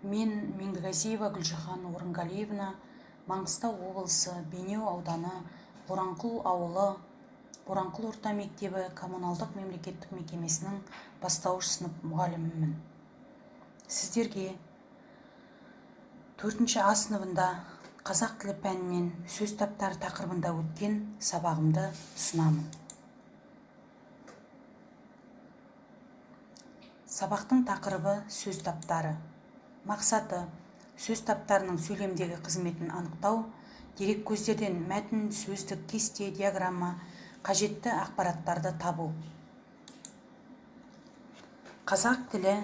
Мен Меңдіғазиева Гүлжихан Орынғалиевна, Маңғыстау облысы Бейнеу ауданы Боранқұл ауылы Боранқұл орта мектебі коммуналдық мемлекеттік мекемесінің бастауыш сынып мұғалімімін. Сіздерге 4-ші А сыныбында қазақ тілі пәнінен сөз таптары тақырыбында өткен сабағымды ұсынамын. Сабақтың тақырыбы сөз таптары. Мақсаты сөз таптарының сөйлемдегі қызметін анықтау, дерек көздерден мәтін, сөздік, кесте, диаграмма, қажетті ақпараттарды табу. Қазақ тілі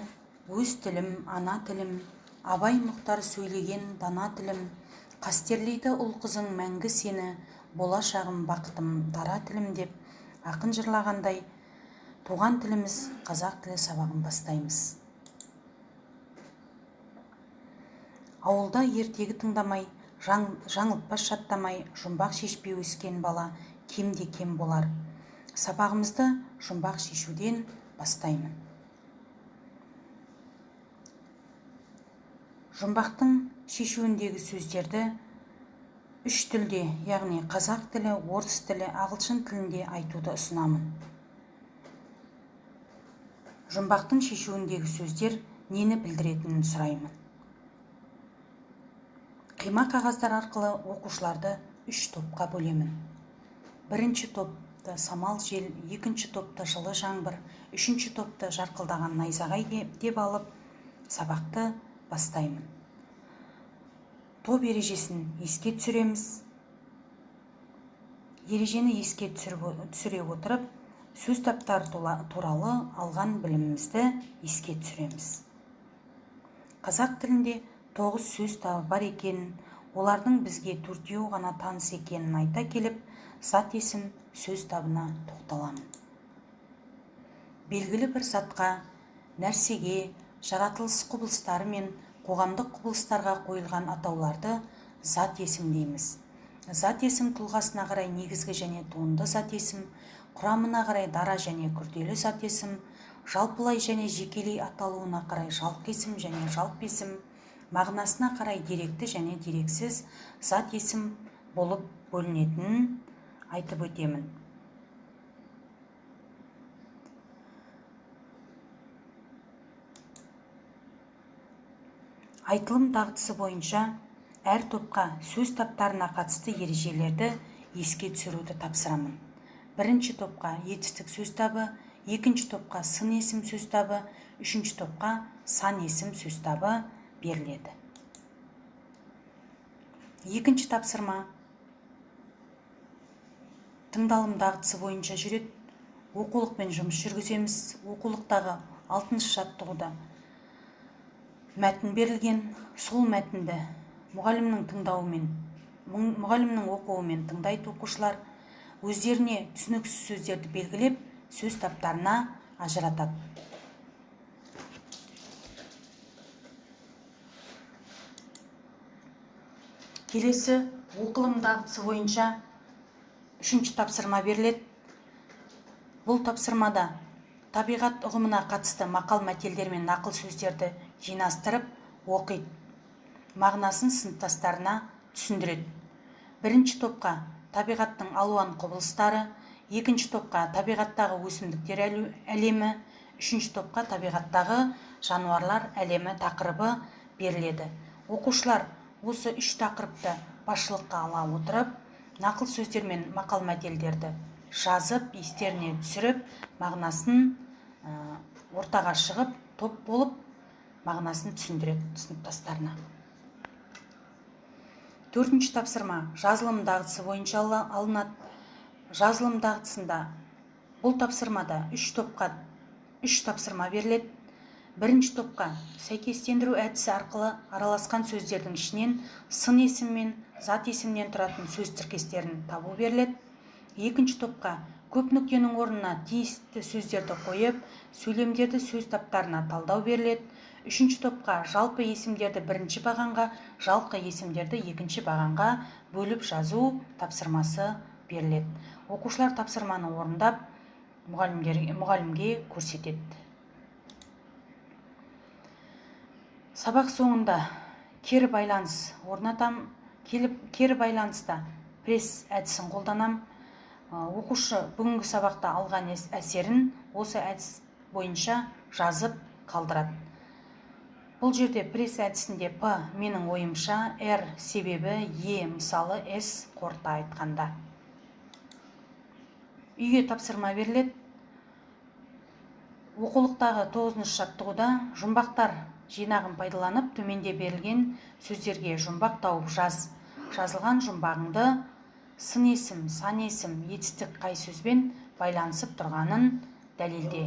өз тілім, ана тілім, Абай Мұхтар сөйлеген дана тілім, қастерлейді ұл қызың мәңгі сені, болашағым бақытым дара тілім деп ақын жырлағандай, туған тіліміз қазақ тілі сабағын бастаймыз. Ауылда ертегі тыңдамай, жаңылтпас шаттамай, жұмбақ шешпей өскен бала кемде кем болар. Сабағымызды жұмбақ шешуден бастаймын. Жұмбақтың шешуіндегі сөздерді үш тілде, яғни қазақ тілі, орыс тілі, ағылшын тілінде айтуды ұсынамын. Жұмбақтың шешуіндегі сөздер нені білдіретінін сұраймын. Қима қағаздар арқылы оқушыларды үш топқа бөлемін. Бірінші топты самал жел, екінші топты жылы жаңбыр, үшінші топты жарқылдаған найзағай деп алып, сабақты бастаймын. Топ ережесін еске түсіреміз. Ережені еске түсіре отырып, сөз таптары туралы алған білімімізді еске түсіреміз. Қазақ тілінде 9 сөз табы бар екенін, олардың бізге 4-еу ғана таныс екенін айта келіп, зат есім сөз табына тоқталамын. Белгілі бір затқа, нәрсеге, жаратылыс құбылыстары мен қоғамдық құбылыстарға қойылған атауларды зат есім дейміз. Зат есім тұлғасына қарай негізгі және туынды зат есім, құрамына қарай дара және күрделі зат есім, жалпылай және жекелей аталуына қарай жалпы есім және жалпы есім, мағынасына қарай деректі және дерексіз зат есім болып бөлінетінін айтып өтемін. Айтылым дағдысы бойынша әр топқа сөз таптарына қатысты ережелерді еске түсіруді тапсырамын. Бірінші топқа етістік сөз табы, екінші топқа сын есім сөз табы, үшінші топқа сан есім сөз табы беріледі. Екінші тапсырма тыңдалым дағдысы бойынша жүреді. Оқулықпен жұмыс жүргіземіз. Оқулықтағы 6-шы жаттығуда мәтін берілген, сол мәтінді мұғалімнің оқуымен тыңдайды оқушылар. Өздеріне түсініксіз сөздерді белгілеп, сөз таптарына ажыратады. Келесі оқылым дағдысы бойынша 3-ші тапсырма беріледі. Бұл тапсырмада табиғат ұғымына қатысты мақал-мәтелдер мен нақыл сөздерді жинастырып оқиды. Мағынасын сыныптастарына түсіндіреді. Бірінші топқа табиғаттың алуан құбылыстары, екінші топқа табиғаттағы өсімдіктер әлемі, үшінші топқа табиғаттағы жануарлар әлемі тақырыбы беріледі. Оқушылар осы 3 тақырыпты басшылыққа ала отырып, нақыл сөздер мен мақал-мәтелдерді жазып, естеріне түсіріп, мағынасын ортаға шығып, топ болып, мағынасын түсіндіреді сыныптастарына. 4-ші тапсырма жазылым дағдысы бойынша алынады. Жазылым дағдысында бұл тапсырмада 3 топқа 3 тапсырма беріледі. Бірінші топқа сәйкестендіру әдісі арқылы араласқан сөздердің ішінен сын есім мен зат есімнен тұратын сөз тіркестерін табу беріледі. Екінші топқа көп нүктенің орнына тиісті сөздерді қойып, сөйлемдерді сөз таптарына талдау беріледі. Үшінші топқа жалпы есімдерді бірінші бағанға, жалпы есімдерді екінші бағанға бөліп жазу тапсырмасы беріледі. Оқушылар тапсырманы орындап, мұғалімге көрсетеді. Сабақ соңында кері байланыс орнатам. Кері байланыста пресс әдісін қолданам. Оқушы бүгінгі сабақта алған әсерін осы әдіс бойынша жазып қалдырады. Бұл жерде пресс әдісінде П менің ойымша, Р себебі, Е мысалы, С қорыта айтқанда. Үйге тапсырма беріледі. Оқулықтағы 9-шы жаттығуда жұмбақтар жинағын пайдаланып, төменде берілген сөздерге жұмбақ тауып жаз. Жазылған жұмбағыңды сын есім, сан есім, етістік қай сөзбен байланысып тұрғанын дәлелде.